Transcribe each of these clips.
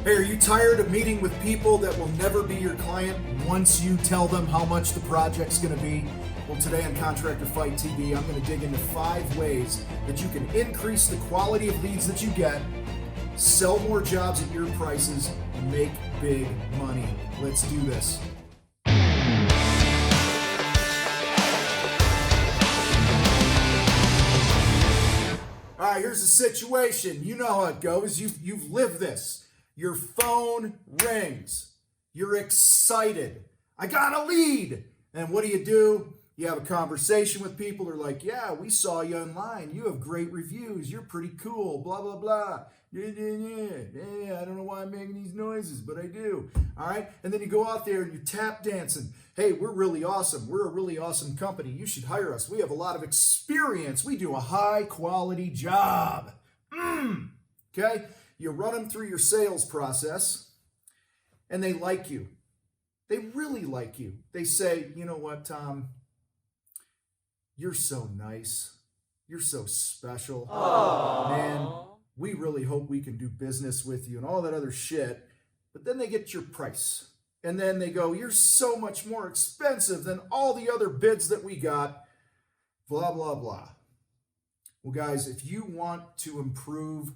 Hey, are you tired of meeting with people that will never be your client once you tell them how much the project's going to be? Well, today on Contractor Fight TV, I'm going to dig into 5 ways that you can increase the quality of leads that you get, sell more jobs at your prices, and make big money. Let's do this. All right, here's the situation. You know how it goes. You've lived this. Your phone rings. You're excited. I got a lead. And what do? You have a conversation with people who are like, yeah, we saw you online. You have great reviews. You're pretty cool. Blah, blah, blah. Yeah. I don't know why I'm making these noises, but I do. All right. And then you go out there and you're tap dancing. Hey, we're really awesome. We're a really awesome company. You should hire us. We have a lot of experience. We do a high quality job. Okay. You run them through your sales process and they like you. They really like you. They say, you know what, Tom? You're so nice. You're so special. Aww. Man, we really hope we can do business with you and all that other shit. But then they get your price. And then they go, you're so much more expensive than all the other bids that we got. Blah, blah, blah. Well, guys, if you want to improve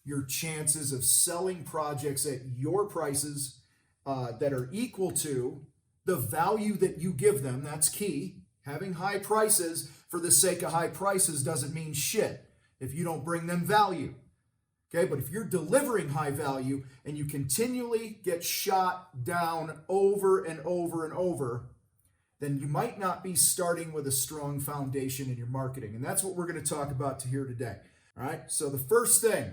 your chances of selling projects at your prices that are equal to the value that you give them, that's key. Having high prices for the sake of high prices doesn't mean shit if you don't bring them value. Okay, but if you're delivering high value and you continually get shot down over and over and over, then you might not be starting with a strong foundation in your marketing. And that's what we're going to talk about here today. All right, so the first thing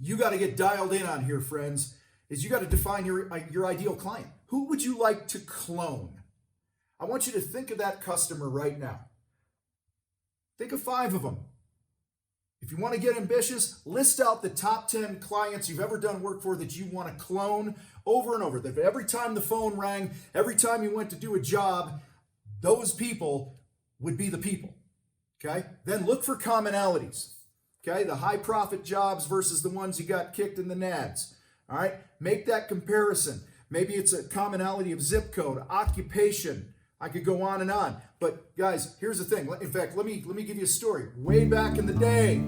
you got to get dialed in on here, friends, is you got to define your ideal client. Who would you like to clone? I want you to think of that customer right now. Think of 5 of them. If you want to get ambitious, list out the top 10 clients you've ever done work for that you want to clone over and over. That every time the phone rang, every time you went to do a job, those people would be the people. Okay? Then look for commonalities. Okay, the high profit jobs versus the ones you got kicked in the nads. All right, make that comparison. Maybe it's a commonality of zip code, occupation. I could go on and on. But guys, here's the thing. In fact, let me give you a story. Way back in the day,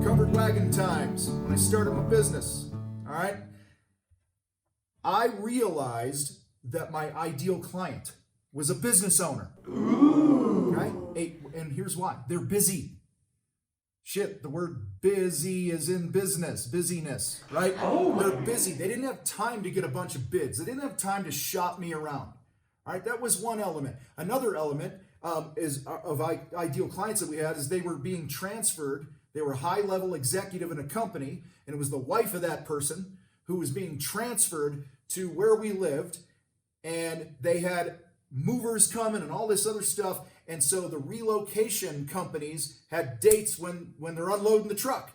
covered wagon times, when I started my business. All right, I realized that my ideal client was a business owner. Ooh. Okay, and here's why. They're busy. Shit, the word busy is in business, busyness, right? Oh, they're busy. They didn't have time to get a bunch of bids. They didn't have time to shop me around. All right, that was one element. Another element of ideal clients that we had is they were being transferred. They were a high-level executive in a company, and it was the wife of that person who was being transferred to where we lived, and they had movers coming and all this other stuff. And so the relocation companies had dates when they're unloading the truck.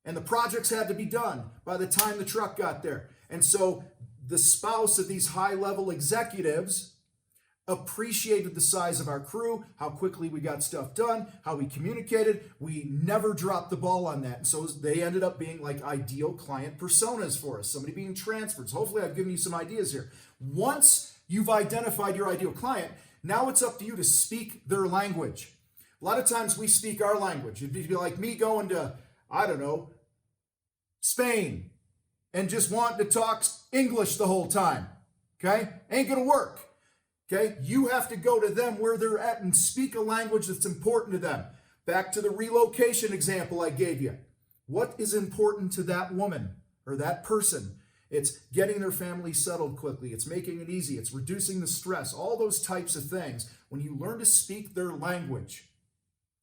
And the projects had to be done by the time the truck got there. And so the spouse of these high-level executives appreciated the size of our crew, how quickly we got stuff done, how we communicated. We never dropped the ball on that. And so they ended up being like ideal client personas for us, somebody being transferred. So hopefully I've given you some ideas here. Once you've identified your ideal client, now it's up to you to speak their language. A lot of times we speak our language. It'd be like me going to, I don't know, Spain and just wanting to talk English the whole time. Okay? Ain't gonna work. Okay? You have to go to them where they're at and speak a language that's important to them. Back to the relocation example I gave you. What is important to that woman or that person? It's getting their family settled quickly. It's making it easy. It's reducing the stress. All those types of things when you learn to speak their language.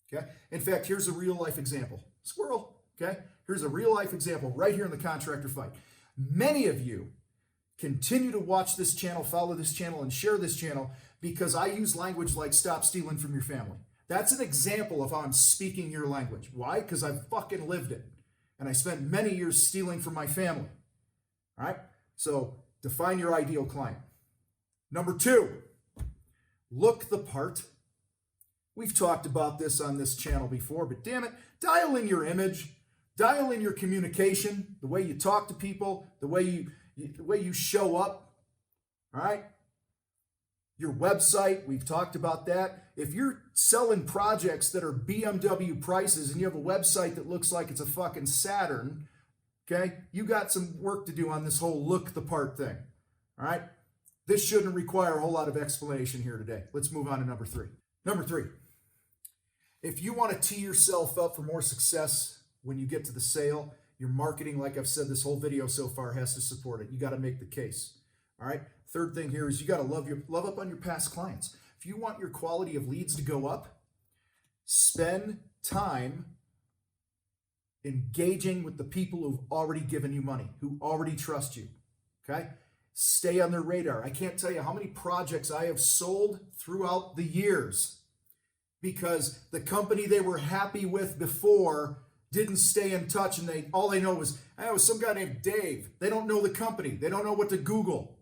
Okay? In fact, here's a real life example. Squirrel. Okay? Here's a real life example right here in the Contractor Fight. Many of you continue to watch this channel, follow this channel, and share this channel because I use language like stop stealing from your family. That's an example of how I'm speaking your language. Why? Because I've fucking lived it. And I spent many years stealing from my family. All right, so define your ideal client. Number 2, look the part. We've talked about this on this channel before, but damn it, dial in your image. Dial in your communication, the way you talk to people, the way you show up, all right? Your website, we've talked about that. If you're selling projects that are BMW prices and you have a website that looks like it's a fucking Saturn, okay, you got some work to do on this whole look the part thing, all right? This shouldn't require a whole lot of explanation here today. Let's move on to number 3. Number 3, if you want to tee yourself up for more success when you get to the sale, your marketing, like I've said this whole video so far, has to support it. You got to make the case, all right? Third thing here is you got to love up on your past clients. If you want your quality of leads to go up, spend time engaging with the people who've already given you money, who already trust you, okay? Stay on their radar. I can't tell you how many projects I have sold throughout the years because the company they were happy with before didn't stay in touch, and all they know was, I was some guy named Dave. They don't know the company. They don't know what to Google.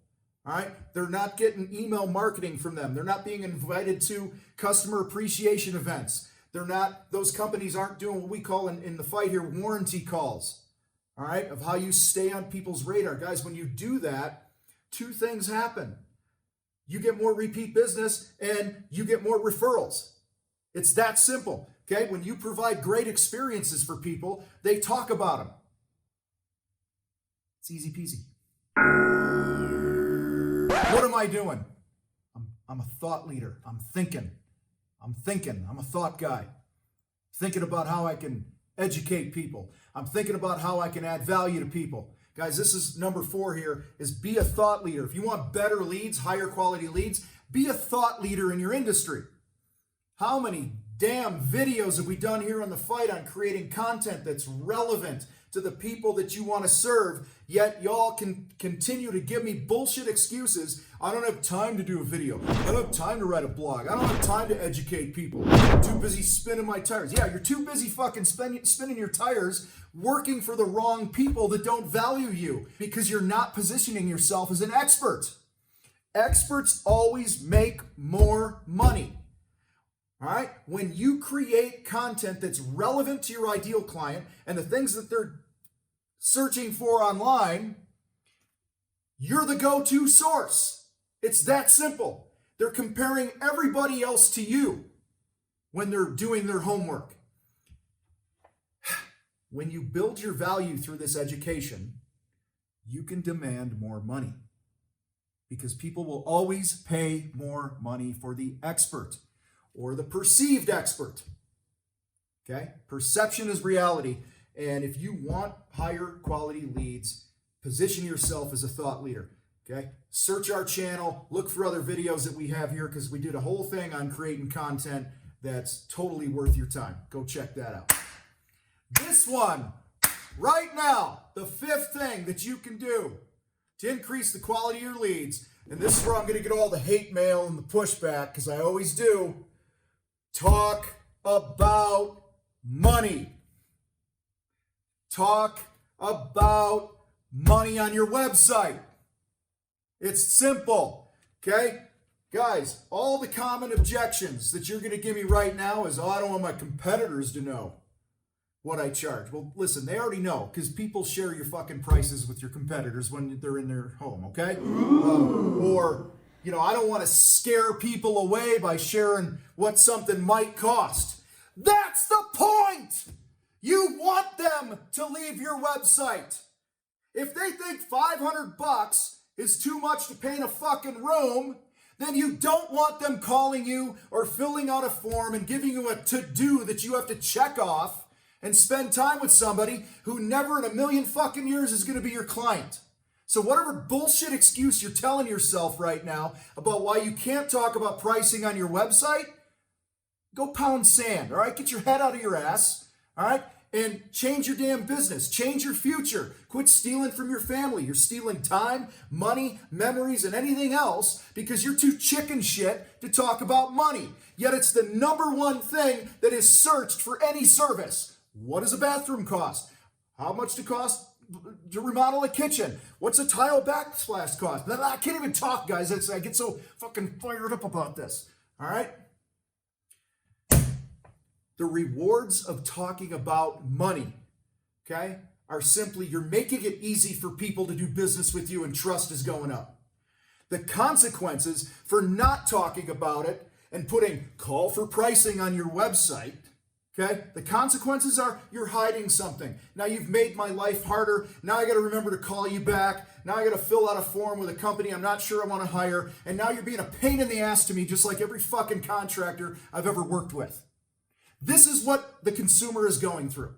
All right? They're not getting email marketing from them. They're not being invited to customer appreciation events. Those companies aren't doing what we call in the fight here, warranty calls. All right? Of how you stay on people's radar. Guys, when you do that, 2 things happen. You get more repeat business and you get more referrals. It's that simple. Okay? When you provide great experiences for people, they talk about them. It's easy peasy. What am I doing? I'm a thought leader. I'm thinking. I'm a thought guy. Thinking about how I can educate people. I'm thinking about how I can add value to people. Guys, this is number 4 here, is be a thought leader. If you want better leads, higher quality leads, be a thought leader in your industry. How many damn videos have we done here on The Fight on creating content that's relevant to the people that you want to serve, yet y'all can continue to give me bullshit excuses. I don't have time to do a video. I don't have time to write a blog. I don't have time to educate people. I'm too busy spinning my tires. Yeah, you're too busy fucking spinning your tires working for the wrong people that don't value you because you're not positioning yourself as an expert. Experts always make more money. All right? When you create content that's relevant to your ideal client and the things that they're searching for online, you're the go-to source. It's that simple. They're comparing everybody else to you when they're doing their homework. When you build your value through this education, you can demand more money because people will always pay more money for the expert or the perceived expert. Okay? Perception is reality. And if you want higher quality leads, position yourself as a thought leader. Okay? Search our channel, look for other videos that we have here because we did a whole thing on creating content that's totally worth your time. Go check that out. This one, right now, the 5th thing that you can do to increase the quality of your leads, and this is where I'm going to get all the hate mail and the pushback because I always do. Talk about money. Talk about money on your website. It's simple, okay? Guys, all the common objections that you're going to give me right now is, I don't want my competitors to know what I charge. Well, listen, they already know because people share your fucking prices with your competitors when they're in their home, okay? Or, I don't want to scare people away by sharing what something might cost. That's the point! You want them to leave your website. If they think $500 is too much to paint a fucking room, then you don't want them calling you or filling out a form and giving you a to-do that you have to check off and spend time with somebody who never in a million fucking years is going to be your client. So whatever bullshit excuse you're telling yourself right now about why you can't talk about pricing on your website, go pound sand, all right? Get your head out of your ass, all right? And change your damn business. Change your future. Quit stealing from your family. You're stealing time, money, memories, and anything else because you're too chicken shit to talk about money. Yet it's the #1 thing that is searched for any service. What does a bathroom cost? How much to cost to remodel a kitchen? What's a tile backsplash cost? I can't even talk, guys. I get so fucking fired up about this. All right? The rewards of talking about money okay, are simply you're making it easy for people to do business with you and trust is going up. The consequences for not talking about it and putting call for pricing on your website, okay, the consequences are you're hiding something. Now you've made my life harder. Now I got to remember to call you back. Now I got to fill out a form with a company I'm not sure I want to hire. And now you're being a pain in the ass to me, just like every fucking contractor I've ever worked with. This is what the consumer is going through.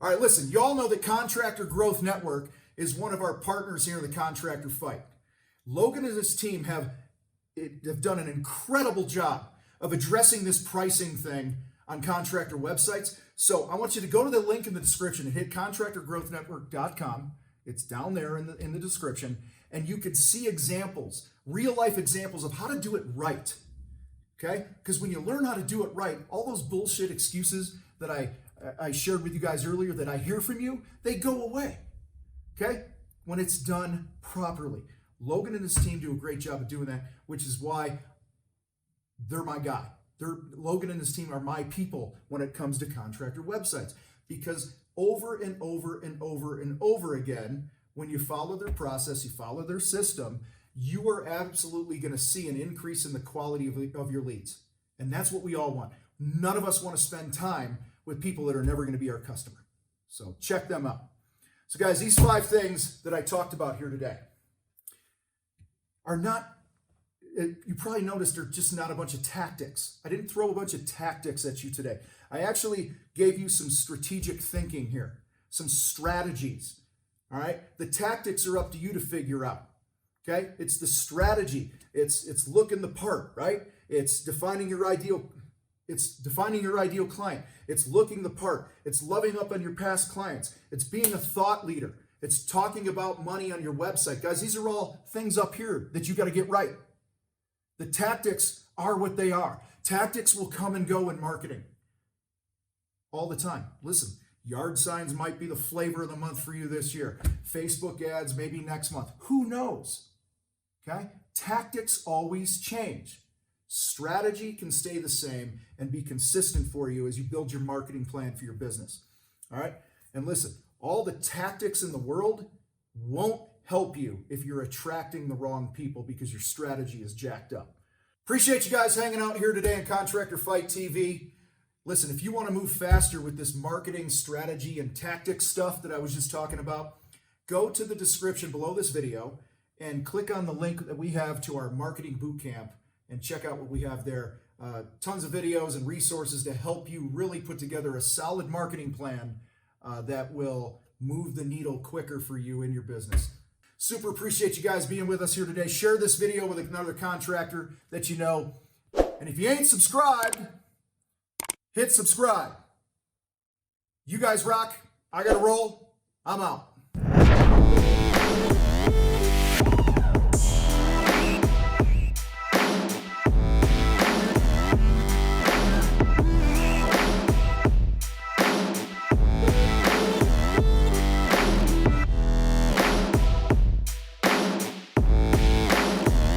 All right, listen, y'all know that Contractor Growth Network is one of our partners here in the Contractor Fight. Logan and his team have done an incredible job of addressing this pricing thing on contractor websites. So I want you to go to the link in the description and hit contractorgrowthnetwork.com. It's down there in the description, and you can see examples, real life examples of how to do it right. Okay? Because when you learn how to do it right, all those bullshit excuses that I shared with you guys earlier that I hear from you, they go away. Okay? When it's done properly. Logan and his team do a great job of doing that, which is why they're my guy. Logan and his team are my people when it comes to contractor websites, because over and over and over and over again, when you follow their process, you follow their system, you are absolutely going to see an increase in the quality of your leads. And that's what we all want. None of us want to spend time with people that are never going to be our customer. So check them out. So guys, these 5 things that I talked about here today are not, you probably noticed, they're just not a bunch of tactics. I didn't throw a bunch of tactics at you today. I actually gave you some strategic thinking here, some strategies. All right? The tactics are up to you to figure out. Okay? It's the strategy. It's looking the part, right? It's defining your ideal client. It's looking the part. It's loving up on your past clients. It's being a thought leader. It's talking about money on your website. Guys, these are all things up here that you got to get right. The tactics are what they are. Tactics will come and go in marketing all the time. Listen, yard signs might be the flavor of the month for you this year. Facebook ads maybe next month. Who knows? Okay? Tactics always change. Strategy can stay the same and be consistent for you as you build your marketing plan for your business. All right? And listen, all the tactics in the world won't help you if you're attracting the wrong people because your strategy is jacked up. Appreciate you guys hanging out here today on Contractor Fight TV. Listen, if you want to move faster with this marketing strategy and tactics stuff that I was just talking about, go to the description below this video and click on the link that we have to our marketing bootcamp and check out what we have there. Tons of videos and resources to help you really put together a solid marketing plan that will move the needle quicker for you in your business. Super appreciate you guys being with us here today. Share this video with another contractor that you know. And if you ain't subscribed, hit subscribe. You guys rock. I got to roll. I'm out.